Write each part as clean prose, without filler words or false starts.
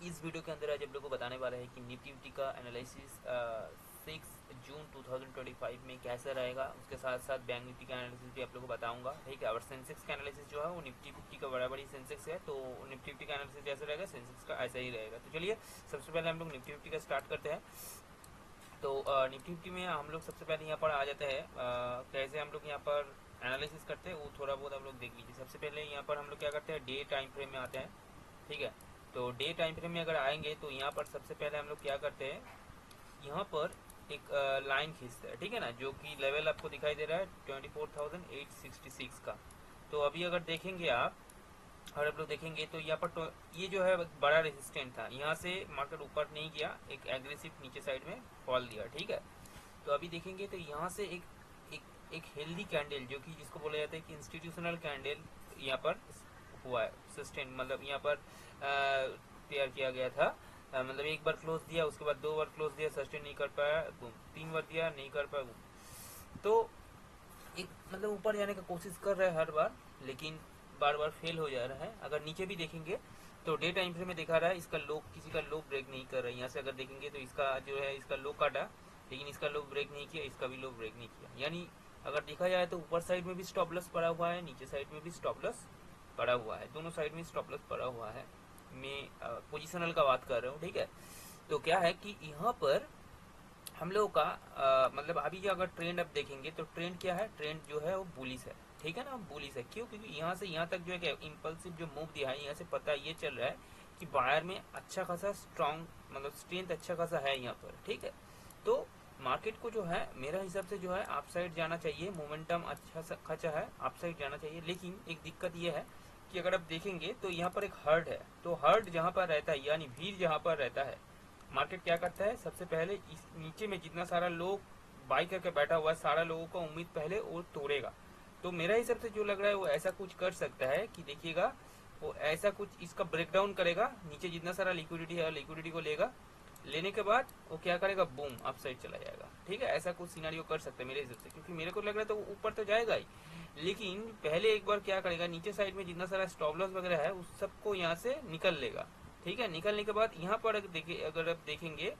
इस वीडियो के अंदर आज आप लोग को बताने वाला है कि निफ्टी का एनालिसिस 6 जून 2025 में कैसा रहेगा। उसके साथ साथ बैंक निफ्टी का एनालिसिस भी आप लोग को बताऊंगा, ठीक है। और सेंसेक्स का एनालिसिस जो है वो निफ्टी 50 का बराबर ही सेंसेक्स है, तो निफ्टी 50 का एनालिसिस जैसा रहेगा सेंसेक्स का ऐसा ही रहेगा। तो चलिए सबसे पहले हम लोग निफ्टी 50 का स्टार्ट करते हैं। तो निफ्टी 50 में हम लोग सबसे पहले यहाँ पर आ जाते हैं, कैसे हम लोग यहाँ पर एनालिसिस करते हैं वो थोड़ा बहुत हम लोग देख लीजिए। सबसे पहले यहाँ पर हम लोग क्या करते हैं, डे टाइम फ्रेम में आते हैं, ठीक है। तो डे टाइम फ्रेम में अगर आएंगे तो यहाँ पर सबसे पहले हम लोग क्या करते हैं, यहाँ पर एक लाइन खींचते हैं, ठीक है ना, जो कि लेवल आपको दिखाई दे रहा है 24,866 का। तो अभी अगर देखेंगे आप और आप लोग देखेंगे तो यहाँ पर तो ये जो है बड़ा रेजिस्टेंट था, यहाँ से मार्केट ऊपर नहीं गया, एक एग्रेसिव नीचे साइड में फॉल दिया, ठीक है। तो अभी देखेंगे तो यहाँ से एक हेल्दी कैंडल जो कि जिसको बोला जाता है कि इंस्टीट्यूशनल कैंडल यहाँ पर हुआ है, सस्टेन मतलब यहाँ पर तैयार किया गया था। मतलब एक बार क्लोज दिया, उसके बाद 2 बार क्लोज दिया, सस्टेन नहीं कर पाया, 3 बार दिया, नहीं कर पाया। तो एक मतलब ऊपर जाने का कोशिश कर रहा है हर बार, लेकिन बार बार फेल हो जा रहा है। अगर नीचे भी देखेंगे तो डे टाइम फ्रेम में दिखा रहा है इसका लो, किसी का लो ब्रेक नहीं कर रहा है। यहाँ से अगर देखेंगे तो इसका जो है इसका लो काटा, लेकिन इसका लो ब्रेक नहीं किया, इसका भी लो ब्रेक नहीं किया। यानी अगर देखा जाए तो ऊपर साइड में भी स्टॉप लॉस पड़ा हुआ है, नीचे साइड में भी स्टॉप लॉस पड़ा हुआ है, दोनों साइड में स्टॉप लॉस पड़ा हुआ है। मैं पोजिशनल का बात कर रहा हूँ, ठीक है। तो क्या है कि यहाँ पर हम लोगों का मतलब अभी जो अगर ट्रेंड अब देखेंगे तो ट्रेंड क्या है, ट्रेंड जो है वो बुलिश है, ठीक है ना, बुलिश है। क्यों? क्योंकि यहाँ से यहाँ तक जो है इम्पल्सिव जो मूव दिया है, यहाँ से पता ये चल रहा है कि बायर में अच्छा खासा स्ट्रॉन्ग मतलब स्ट्रेंथ अच्छा खासा है यहाँ पर, ठीक है। तो मार्केट को जो है मेरा हिसाब से जो है अप साइड जाना चाहिए, मोमेंटम अच्छा खासा है, अप साइड जाना चाहिए। लेकिन एक दिक्कत ये है कि अगर आप देखेंगे तो यहाँ पर एक हर्ड है, तो हर्ड जहाँ पर रहता है यानी भीड़ जहाँ पर रहता है, मार्केट क्या करता है, सबसे पहले इस नीचे में जितना सारा लोग बाई करके बैठा हुआ है, सारा लोगों का उम्मीद पहले वो तोड़ेगा। तो मेरा हिसाब से जो लग रहा है वो ऐसा कुछ कर सकता है कि देखिएगा वो ऐसा कुछ इसका ब्रेकडाउन करेगा, नीचे जितना सारा लिक्विडिटी है लिक्विडिटी को लेगा, लेने के बाद वो क्या करेगा, बूम अप साइड चला जाएगा, ठीक है। ऐसा कुछ सिनारियो कर सकते हैं मेरे हिसाब से, क्योंकि मेरे को लग रहा है तो ऊपर तो जाएगा ही, लेकिन पहले एक बार क्या करेगा, नीचे साइड में जितना सारा स्टॉप लॉस वगैरह है उस सबको यहाँ से निकल लेगा, ठीक है। निकलने के बाद यहाँ पर देखिए, अगर आप देखेंगे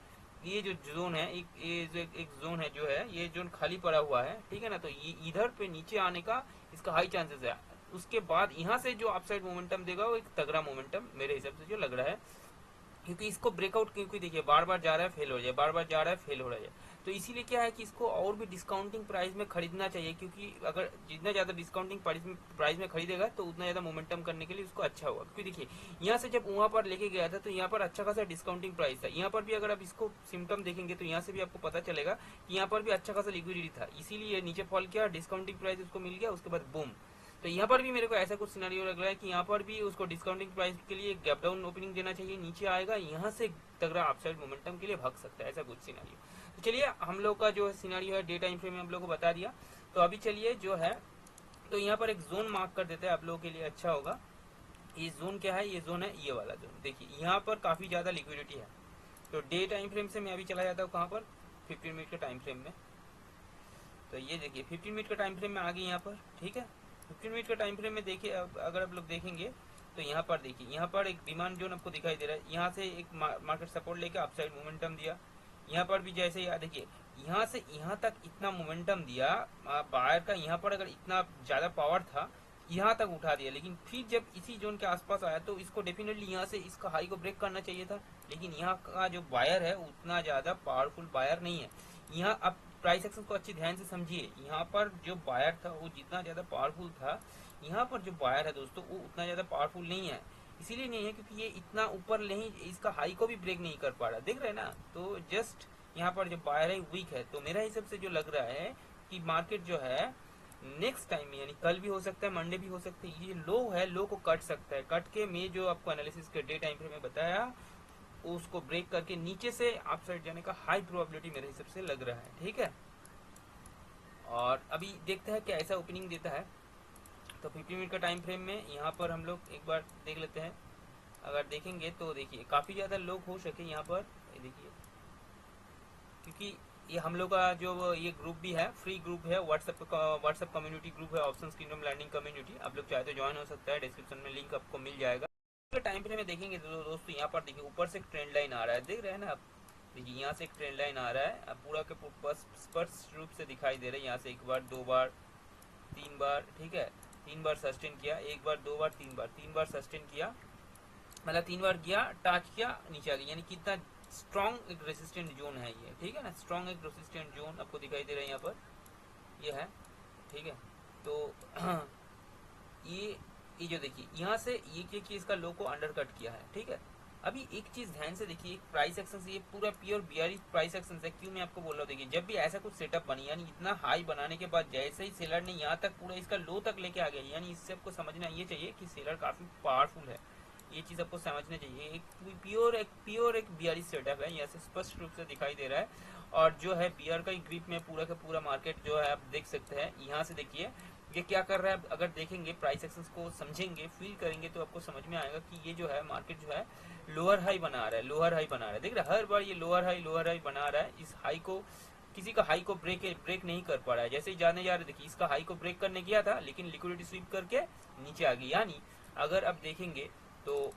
ये जो जोन है एक जोन है जो है ये जोन खाली पड़ा हुआ है, ठीक है ना। तो ये इधर पे नीचे आने का इसका हाई चांसेस है। उसके बाद यहाँ से जो अपसाइड मोमेंटम देगा वो एक तगड़ा मोमेंटम मेरे हिसाब से जो लग रहा है, क्योंकि इसको ब्रेकआउट, क्योंकि देखिए बार बार जा रहा है फेल हो जाए, बार बार जा रहा है फेल हो रहा है। तो इसीलिए क्या है कि इसको और भी डिस्काउंटिंग प्राइस में खरीदना चाहिए, क्योंकि अगर जितना ज्यादा डिस्काउंटिंग प्राइस में खरीदेगा तो उतना ज्यादा मोमेंटम करने के लिए उसको अच्छा होगा। क्योंकि देखिए यहाँ से जब वहां पर लेके गया था तो यहाँ पर अच्छा खासा डिस्काउंटिंग प्राइस था, यहाँ पर भी अगर आप इसको सिम्टम देखेंगे तो यहाँ से भी आपको पता चलेगा कि यहाँ पर भी अच्छा खासा लिक्विडिटी था, इसीलिए नीचे फॉल किया, डिस्काउंटिंग प्राइस उसको मिल गया, उसके बाद बूम। तो यहाँ पर भी मेरे को ऐसा कुछ सिनारियो लग रहा है कि यहाँ पर भी उसको डिस्काउंटिंग प्राइस के लिए गैप डाउन ओपनिंग देना चाहिए, नीचे आएगा, यहाँ से तगड़ा अपसाइड मोमेंटम के लिए भाग सकता है, ऐसा कुछ सिनारियो। तो चलिए हम लोग का जो सिनारियो है डे टाइम फ्रेम में हम लोग को बता दिया। तो अभी चलिए जो है तो यहाँ पर एक जोन मार्क कर देते हैं, आप लोगों के लिए अच्छा होगा। ये जोन क्या है, ये जोन है ये वाला जोन, देखिए यहाँ पर काफी ज्यादा लिक्विडिटी है। तो डे टाइम फ्रेम से मैं अभी चला जाता हूँ कहाँ पर, 15 मिनट के टाइम फ्रेम में। तो ये देखिए 15 मिनट के टाइम फ्रेम में आ गई यहाँ पर, ठीक है। 15 मिनट के टाइम फ्रेम में देखिए, अगर आप लोग देखेंगे तो यहाँ पर देखिए, यहाँ पर एक डिमांड जोन आपको दिखाई दे रहा है, यहाँ से एक मार्केट सपोर्ट लेके अपसाइड मोमेंटम दिया। यहाँ पर भी जैसे ही देखिए यहाँ से यहाँ तक इतना मोमेंटम दिया बायर का, यहाँ पर अगर इतना ज्यादा पावर था यहाँ तक उठा दिया, लेकिन फिर जब इसी जोन के आसपास आया तो इसको डेफिनेटली यहाँ से इसका हाई को ब्रेक करना चाहिए था, लेकिन यहाँ का जो बायर है उतना ज्यादा पावरफुल बायर नहीं है। यहाँ अब प्राइस एक्शन को अच्छी ध्यान से समझिए, यहाँ पर जो बायर था वो जितना ज्यादा पावरफुल था, यहाँ पर जो बायर है दोस्तों वो उतना ज्यादा पावरफुल नहीं है। इसीलिए नहीं है क्योंकि ये इतना ऊपर नहीं, इसका हाई को भी ब्रेक नहीं कर पा रहा, देख रहे हैं ना। तो जस्ट यहाँ पर जो बायर है वीक है। तो मेरा हिसाब से जो लग रहा है कि मार्केट जो है नेक्स्ट टाइम यानी कल भी हो सकता है, मंडे भी हो सकता है, ये लो है, लो को कट सकता है, कट के मैं जो आपको एनालिसिस के डे टाइम फ्रेम में बताया उसको ब्रेक करके नीचे से अप साइड जाने का हाई प्रोबेबिलिटी मेरे हिसाब से लग रहा है, ठीक है। और अभी देखते हैं क्या ऐसा ओपनिंग देता है। तो 15 मिनट का टाइम फ्रेम में यहाँ पर हम लोग एक बार देख लेते हैं। अगर देखेंगे तो देखिए काफी ज्यादा लोग हो सके यहाँ पर, देखिए क्योंकि ये हम लोग का जो ये ग्रुप भी है, फ्री ग्रुप है, व्हाट्सएप कम्युनिटी ग्रुप है, ऑप्शंस किंगडम लैंडिंग कम्युनिटी। आप लोग चाहे तो ज्वाइन हो सकता है, डिस्क्रिप्शन में लिंक आपको मिल जाएगा। टाइम फ्रेम में देखेंगे तो दोस्तों यहाँ पर देखिए ऊपर से एक ट्रेंड लाइन आ रहा है, देख रहे हैं ना आप, देखिए यहाँ से एक ट्रेंड लाइन आ रहा है, अब पूरा के स्पष्ट रूप से दिखाई दे रहा है। यहाँ से एक बार, दो बार, तीन बार, ठीक है, तीन बार सस्टेन किया, एक बार, दो बार, तीन बार सस्टेन किया, मतलब तीन बार किया, टच किया, नीचे आ गया, यानी कितना स्ट्रॉन्ग एक रेसिस्टेंट जोन है ये, ठीक है ना, स्ट्रॉन्ग एक रेसिस्टेंट जोन आपको दिखाई दे रहा है यहाँ पर, ये है, ठीक है। तो ये जो देखिए यहाँ से ये कि इसका लो को अंडर कट किया है, ठीक है। अभी एक चीज ध्यान से देखिए, प्राइस एक्शन से ये पूरा प्योर बियरिश प्राइस एक्शन है। क्यों मैं आपको बोल रहा हूँ, देखिए जब भी ऐसा कुछ सेटअप बनी, यानी इतना हाई बनाने के बाद जैसे ही सेलर ने यहाँ तक पूरा इसका लो तक लेके आ गया, यानी इससे आपको समझना ये चाहिए कि सेलर काफी पावरफुल है, ये चीज आपको समझना चाहिए। एक प्योर एक बियरिश सेटअप है, यहाँ से स्पष्ट रूप से दिखाई दे रहा है। और जो है बियर का ग्रिप में पूरा का पूरा मार्केट जो है आप देख सकते हैं। यहाँ से देखिए ये क्या कर रहा है, अगर देखेंगे प्राइस एक्शंस को समझेंगे, फील करेंगे तो आपको समझ में आएगा कि ये जो है मार्केट जो है लोअर हाई बना रहा है, लोअर हाई बना रहा है। देख रहे हैं हर बार ये लोअर हाई बना रहा है। इस हाई को किसी का हाई को ब्रेक नहीं कर पा रहा है। जैसे ही जाने जा रहे, देखिए इसका हाई को ब्रेक करने गया था, लेकिन लिक्विडिटी स्वीप करके नीचे आ गई। यानी अगर आप देखेंगे तो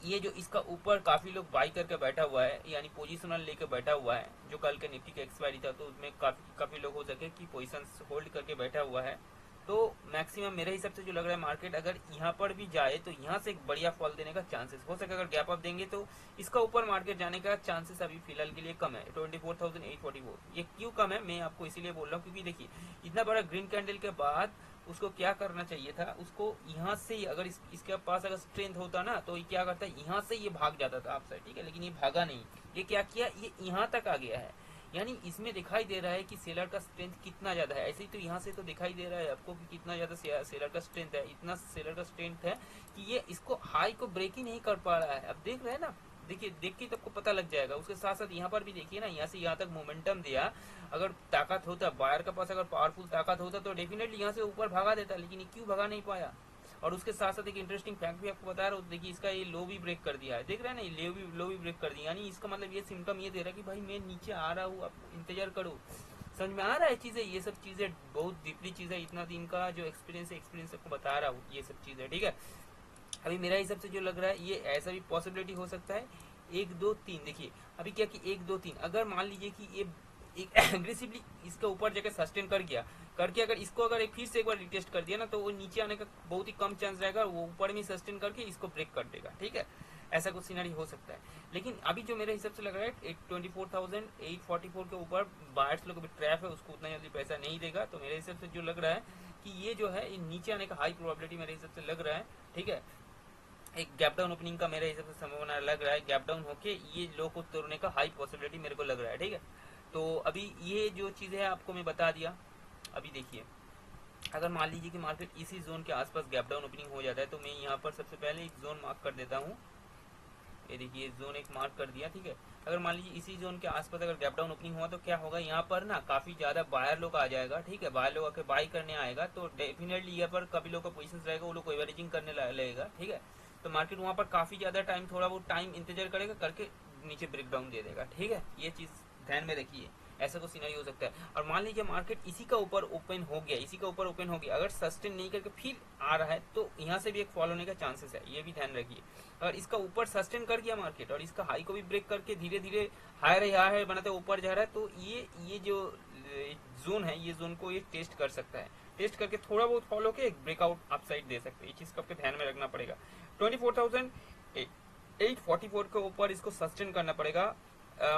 ये जो इसका ऊपर काफी लोग बाई करके बैठा हुआ है, यानी पोजिशनल लेके बैठा हुआ है, जो कल के निफ्टी का एक्सपायरी था, तो उसमें काफी लोग हो सके कि पोजिशन होल्ड करके बैठा हुआ है। तो मैक्सिमम मेरे हिसाब से जो लग रहा है, मार्केट अगर यहाँ पर भी जाए तो यहाँ से एक बढ़िया फॉल देने का चांसेस हो सके। अगर गैप अप देंगे तो इसका ऊपर मार्केट जाने का चांसेस अभी फिलहाल के लिए कम है, 24,844। ये क्यों कम है मैं आपको इसीलिए बोल रहा हूँ, क्योंकि देखिए इतना बड़ा ग्रीन कैंडल के बाद उसको क्या करना चाहिए था, उसको यहाँ से अगर इसके पास अगर स्ट्रेंथ होता ना, तो ये क्या करता है, यहाँ से ये भाग जाता था आप साइड, ठीक है, लेकिन ये भागा नहीं। ये क्या किया, ये यहाँ तक आ गया है। यानी इसमें दिखाई दे रहा है कि सेलर का स्ट्रेंथ कितना ज्यादा है। ऐसे ही तो यहाँ से तो दिखाई दे रहा है आपको कि कितना ज्यादा सेलर का स्ट्रेंथ है। इतना सेलर का स्ट्रेंथ है कि ये इसको हाई को ब्रेक ही नहीं कर पा रहा है। अब देख रहे हैं ना, देखिए देख के तो आपको पता लग जाएगा। उसके साथ साथ यहाँ पर भी देखिए ना, यहाँ से यहाँ तक मोमेंटम दिया। अगर ताकत होता, बायर के पास अगर पावरफुल ताकत होता तो डेफिनेटली यहाँ से ऊपर भागा देता, लेकिन ये क्यों भागा नहीं पाया। और उसके साथ साथ एक इंटरेस्टिंग फैक्ट भी आपको बता रहा हूँ, देखिए इसका ये लो भी ब्रेक कर दिया है, देख रहे हैं ना, ये लो भी ब्रेक कर दिया। यानी इसका मतलब ये सिम्टम ये दे रहा है कि भाई मैं नीचे आ रहा हूँ, आप इंतजार करो। समझ में आ रहा है चीजें, ये सब चीजें बहुत डीपली चीजें, इतना दिन का जो एक्सपीरियंस आपको बता रहा हूँ, ये सब चीजें, ठीक है। अभी मेरा हिसाब से जो लग रहा है, ये ऐसा भी पॉसिबिलिटी हो सकता है, 1 2 3। देखिए अभी क्या कि 1 2 3, अगर मान लीजिए कि ये एक एग्रेसिवली इसके ऊपर जाकर सस्टेन कर गया, करके अगर इसको अगर एक फिर से एक बार रिटेस्ट कर दिया ना, तो वो नीचे आने का बहुत ही कम चांस रहेगा। वो ऊपर में सस्टेन करके इसको ब्रेक कर देगा, ठीक है। ऐसा कुछ सिनेरी हो सकता है। लेकिन अभी जो मेरे हिसाब से लग रहा है 24,844 के ऊपर बायर्स लोग ट्रैप है, उसको उतना जल्दी पैसा नहीं देगा। तो मेरे हिसाब से जो लग रहा है कि ये जो है नीचे आने का हाई प्रोबेबिलिटी मेरे हिसाब से लग रहा है, ठीक है। एक गैप डाउन ओपनिंग का मेरे हिसाब से संभावना लग रहा है, गैप डाउन होके ये लो को तोड़ने का हाई पॉसिबिलिटी मेरे को लग रहा है, ठीक है। तो अभी ये जो चीज़ है आपको मैं बता दिया। अभी देखिए अगर मान लीजिए कि मार्केट इसी जोन के आसपास गैप डाउन ओपनिंग हो जाता है, तो मैं यहाँ पर सबसे पहले एक जोन मार्क कर देता हूँ। ये देखिए जोन एक मार्क कर दिया, ठीक है। अगर मान लीजिए इसी जोन के आसपास अगर गैप डाउन ओपनिंग हुआ तो क्या होगा, यहाँ पर ना काफी ज्यादा बायर लोग आ जाएगा, ठीक है। बायर लोग आके बाई करने आएगा, तो डेफिनेटली यहाँ पर कभी लोग का पोजिशन रहेगा, वो लोग एवरेजिंग करने लगेगा, ठीक है। तो मार्केट वहाँ पर काफी ज्यादा टाइम, थोड़ा बहुत टाइम इंतजार करेगा, करके नीचे ब्रेक डाउन दे देगा, ठीक है। ये चीज ध्यान में रखिए, ऐसा कुछ सिनेरियो हो सकता है। और मान लीजिए मार्केट इसी का ऊपर ओपन हो गया, अगर सस्टेन नहीं करके फिर आ रहा है, तो यहाँ से भी एक फॉल होने का चांसेस है, ये भी ध्यान रखिए। अगर इसका ऊपर सस्टेन कर गया मार्केट और इसका हाई को भी ब्रेक करके धीरे धीरे हायर बनाते ऊपर जा रहा है, तो ये जो जोन है, ये जोन को ये टेस्ट कर सकता है। टेस्ट करके थोड़ा बहुत फॉलो के एक ब्रेकआउट अपसाइड दे सकते हैं। ये चीज को आपको ध्यान में रखना पड़ेगा। 24,844 के ऊपर इसको सस्टेन करना पड़ेगा,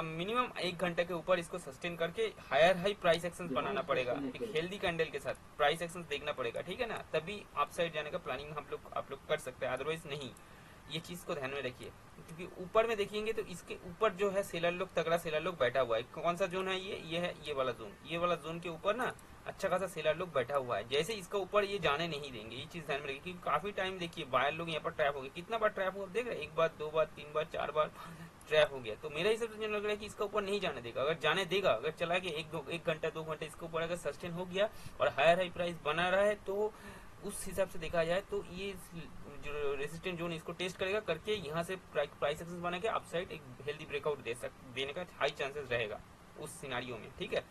मिनिमम 1 घंटे के ऊपर इसको सस्टेन करके हायर हाई प्राइस एक्शन बनाना पड़ेगा, एक हेल्दी कैंडल के साथ प्राइस एक्शन देखना पड़ेगा, ठीक है ना। तभी आप साइड जाने का प्लानिंग आप लोग कर सकते हैं, अदरवाइज नहीं। ये चीज को ध्यान में रखिए, क्योंकि ऊपर में देखेंगे तो इसके ऊपर जो है सेलर लोग, तगड़ा सेलर लोग बैठा हुआ है। कौन सा जोन है, ये है ये वाला जोन के ऊपर ना अच्छा खासा सेलर लोग बैठा हुआ है। जैसे इसका ऊपर ये जाने नहीं देंगे, ये चीज ध्यान में रखिए, क्योंकि काफी टाइम देखिए बायर लोग यहाँ पर ट्रैप हो गए। कितना बार ट्रैप हुआ देख रहे, 1 बार 2 बार 3 बार 4 बार ट्रैप हो गया। तो मेरा हिसाब से लग रहा है कि इसका ऊपर नहीं जाने देगा। अगर जाने देगा, अगर चला गया 1 घंटा 2 घंटे इसके ऊपर अगर सस्टेन हो गया और हायर हाई प्राइस बना रहा है, तो उस हिसाब से देखा जाए तो ये जो रेजिस्टेंट जोन इसको टेस्ट करेगा, करके यहाँ से प्राइस एक्शन बना के अपसाइड एक हेल्दी ब्रेकआउट देने का हाई चांसेस रहेगा उस सिनारियो में, ठीक है।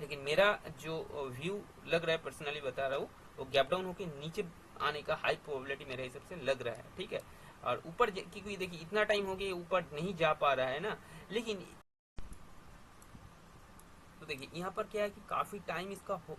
लेकिन मेरा जो व्यू लग रहा है, पर्सनली बता रहा हूँ, वो गैप डाउन होकर नीचे आने का हाई प्रोबेबिलिटी मेरे हिसाब से लग रहा है, ठीक है। और ऊपर क्योंकि देखिए इतना टाइम हो गया ऊपर नहीं जा पा रहा है ना, लेकिन तो देखिए यहाँ पर क्या है कि काफी टाइम इसका हो,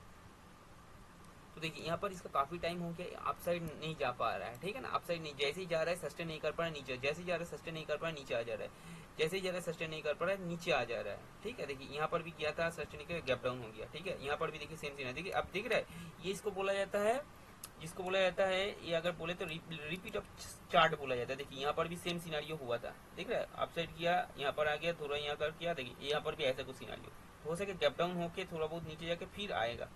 तो देखिए यहाँ पर इसका काफी टाइम हो गया अप साइड नहीं जा पा रहा है, ठीक है ना। अप साइड नहीं, जैसे ही जा रहा है सस्टेन नहीं कर पा रहा है नीचे, जैसे ही जा रहा है सस्टेन नहीं कर पा रहा है नीचे आ जा रहा है, जैसे ही जा रहा है सस्टेन नहीं कर पा रहा है नीचे आ जा रहा है, ठीक है। देखिए यहाँ पर भी किया था सस्टेन नहीं कर, गैप डाउन हो गया, ठीक है। यहाँ पर भी देखिए सेम सीन है, देखिए अब दिख रहा है ये इसको बोला जाता है, जिसको बोला जाता है ये अगर बोले तो रिपीट ऑफ चार्ट बोला जाता है। देखिए यहाँ पर भी सेम सिनारियो हुआ था, दिख रहा है, अप साइड किया यहाँ पर आ गया, थोड़ा यहाँ कर किया, देखिए यहाँ पर भी ऐसा कुछ सिनारियो हो सके गैप डाउन होके थोड़ा बहुत नीचे जाके फिर आएगा,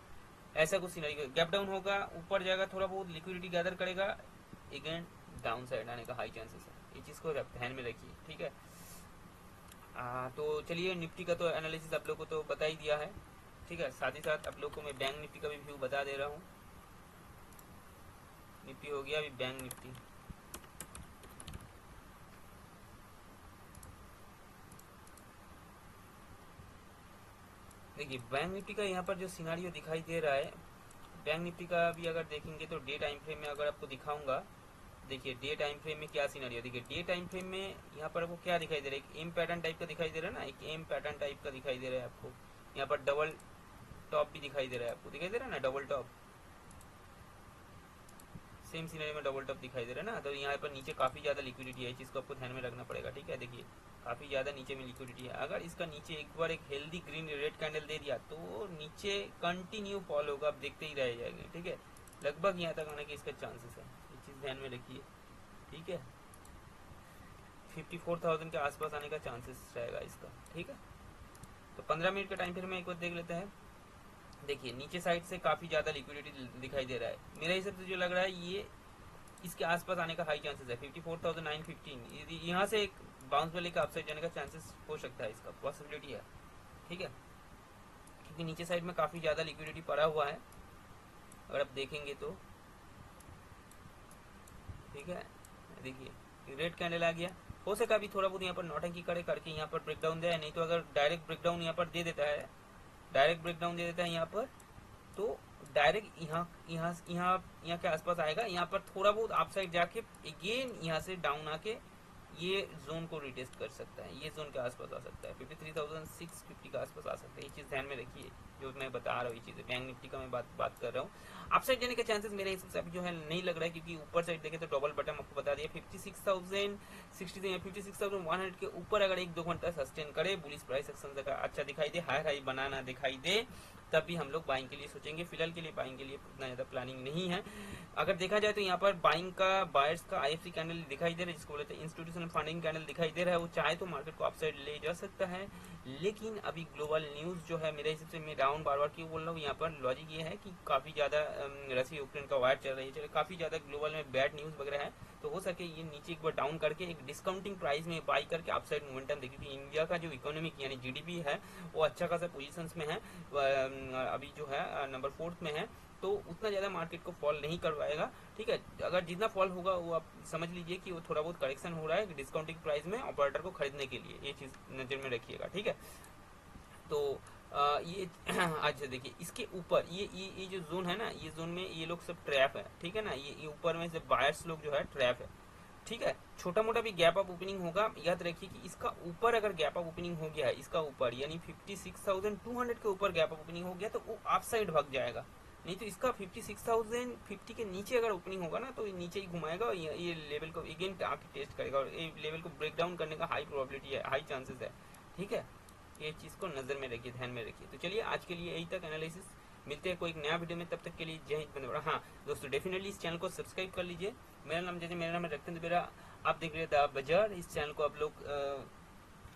ऐसा कुछ सिनारियो। गैप डाउन होगा ऊपर जाएगा, थोड़ा बहुत लिक्विडिटी गैदर करेगा, अगेन डाउन साइड आने का हाई चांसेस है, ये चीज को ध्यान में रखिए, ठीक है। तो चलिए निफ्टी का तो एनालिसिस आप लोग को तो बता ही दिया है, ठीक है। साथ ही साथ आप लोग को मैं बैंक निफ्टी का भी व्यू बता दे रहा हूँ। निफ्टी हो गया, अभी बैंक निफ्टी देखिए बैंक निफ्टी का यहाँ पर जो सिनारियो दिखाई दे रहा है, बैंक निफ्टी का भी अगर देखेंगे तो डे टाइम फ्रेम में अगर आपको दिखाऊंगा, देखिए डे टाइम फ्रेम में क्या सिनारियो, देखिए डे टाइम फ्रेम में यहाँ पर आपको क्या दिखाई दे रहा है, एक एम पैटर्न टाइप का दिखाई दे रहा है ना, एक एम पैटर्न टाइप का दिखाई दे रहा है आपको। यहाँ पर डबल टॉप भी दिखाई दे रहा है आपको, दिखाई दे रहा है ना डबल टॉप, सेम सिनेरियो में डबल टॉप दिखाई दे रहा है ना। तो यहाँ पर नीचे काफी ज्यादा लिक्विडिटी है, चीज को आपको ध्यान में रखना पड़ेगा, ठीक है। देखिए काफी ज्यादा नीचे में लिक्विडिटी है, अगर इसका नीचे एक बार एक हेल्दी ग्रीन रेड कैंडल दे दिया तो नीचे कंटिन्यू फॉल होगा, आप देखते ही रह जाएंगे, ठीक है। लगभग यहाँ तक आने के इसका चांसेस है, ये चीज ध्यान में रखिए, ठीक है। 54,000 के आसपास आने का चांसेस रहेगा इसका, ठीक है। तो 15 मिनट का टाइम फिर मैं एक बार देख लेते हैं। देखिए नीचे साइड से काफी ज्यादा लिक्विडिटी दिखाई दे रहा है, मेरे हिसाब से जो लग रहा है ये इसके आसपास आने का हाई चांसेस है 54,915, यहाँ से एक बाउंस वाले का अपसाइड जाने का चांसेस हो सकता है, इसका पॉसिबिलिटी है, ठीक है। क्योंकि नीचे साइड में काफी ज्यादा लिक्विडिटी पड़ा हुआ है अगर आप देखेंगे तो, ठीक है। देखिए रेड कैंडल आ गया, हो सका भी थोड़ा बहुत यहाँ पर नौटंकी करे करके यहाँ पर ब्रेकडाउन दे, नहीं तो अगर डायरेक्ट ब्रेकडाउन यहाँ पर दे देता है, डायरेक्ट ब्रेकडाउन दे देता है यहाँ पर, तो डायरेक्ट यहाँ के आसपास आएगा, यहाँ पर थोड़ा बहुत अपसाइड जाके अगेन यहाँ से डाउन आके ये जोन को रिटेस्ट कर सकता है, ये जोन के आसपास आ सकता है, 53,650 के आसपास आ सकता है, ये चीज ध्यान में रखिए जो मैं बता रहा हूँ, ये चीज बैंक निफ्टी का मैं बात कर रहा हूँ। अपसाइड जाने के चांसेस मेरे हिसाब से अभी जो है नहीं लग रहा है, क्योंकि ऊपर साइड देखे तो डबल बटन आपको बता दिया 56,100 के ऊपर अगर 1-2 घंटा सस्टेन करे, बुलिश प्राइस एक्शन अच्छा दिखाई दे, हाई बनाना दिखाई दे, तब भी हम लोग बाइंग के लिए सोचेंगे। फिलहाल के लिए बाइंग के लिए उतना ज्यादा प्लानिंग नहीं है। अगर देखा जाए तो यहाँ पर बाइंग का बायर्स का आईएफसी कैंडल दिखाई दे रहा है, जिसको बोलते हैं इंस्टीट्यूशनल फंडिंग कैंडल दिखाई दे रहा है, वो चाहे तो मार्केट को अपसाइड ले जा सकता है। लेकिन अभी ग्लोबल न्यूज जो है, मेरे हिसाब से मैं डाउन बार बार क्यों बोल रहा हूँ, यहाँ पर लॉजिक ये है कि काफी ज्यादा रशिया यूक्रेन का वार चल रही है, काफी ज्यादा ग्लोबल में बैड न्यूज वगैरह है, तो हो सके ये नीचे एक बार डाउन करके एक डिस्काउंटिंग प्राइस में बाई करके अपसाइड मोमेंटम देखिए। कि इंडिया का जो इकोनॉमिक यानी जीडीपी है वो अच्छा खासा पोजीशंस में है, अभी जो है नंबर 4 में है, तो उतना ज्यादा मार्केट को फॉल नहीं करवाएगा, ठीक है। अगर जितना फॉल होगा वो आप समझ लीजिए कि वो थोड़ा बहुत करेक्शन हो रहा है डिस्काउंटिंग प्राइस में ऑपरेटर को खरीदने के लिए, ये चीज नजर में रखिएगा, ठीक है। तो ये आज देखिए इसके ऊपर ये जो जोन है ना, ये जोन में ये लोग सब ट्रैप है, ठीक है ना, ये ऊपर में से बायर्स लोग जो है ट्रैप है, ठीक है। छोटा मोटा भी गैप अप ओपनिंग होगा, याद रखिए कि इसका ऊपर अगर गैप अप ओपनिंग हो गया है, इसका ऊपर यानी 56,200 के ऊपर गैप अप ओपनिंग हो गया तो वो अप साइड भाग जाएगा, नहीं तो इसका 56,050 के नीचे अगर ओपनिंग होगा ना तो ये नीचे ही घुमाएगा और ये लेवल को अगेन आके टेस्ट करेगा और ये लेवल को ब्रेक डाउन करने का हाई प्रोबेबिलिटी है, हाई चांसेस है, ठीक है। ये चीज को नजर में रखिए, ध्यान में रखिए। तो चलिए आज के लिए यही तक एनालिसिस, मिलते हैं कोई एक नया वीडियो में, तब तक के लिए जय हिंद बंदे। हाँ दोस्तों, डेफिनेटली इस चैनल को सब्सक्राइब कर लीजिए। मेरा नाम रतन दुबेरा, आप देख रहे थे बाजार। इस चैनल को आप लोग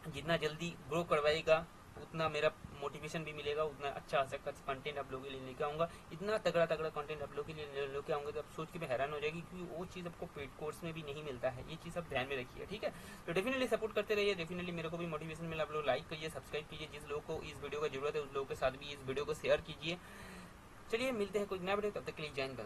जितना जल्दी ग्रो करवाएगा उतना मेरा मोटिवेशन भी मिलेगा, उतना अच्छा कंटेंट आप लोगों के लिए लेके आऊंगा, इतना तगड़ा कंटेंट आप लोगों के लिए लेके आऊंगा तो आप सोच के भी हैरान हो जाएगी, क्योंकि वो चीज़ आपको पेड कोर्स में भी नहीं मिलता है, ये चीज़ आप ध्यान में रखिए, ठीक है। तो डेफिनेटली सपोर्ट करते रहिए, डेफिनेटली मेरे को भी मोटिवेशन मिला, आप लोग लाइक करिए, सब्सक्राइब कीजिए, जिस लोगों को इस वीडियो का जरूरत है उस लोगों के साथ भी इस वीडियो को शेयर कीजिए। चलिए मिलते हैं कोई नया वीडियो, तब तक के लिए जय हिंद।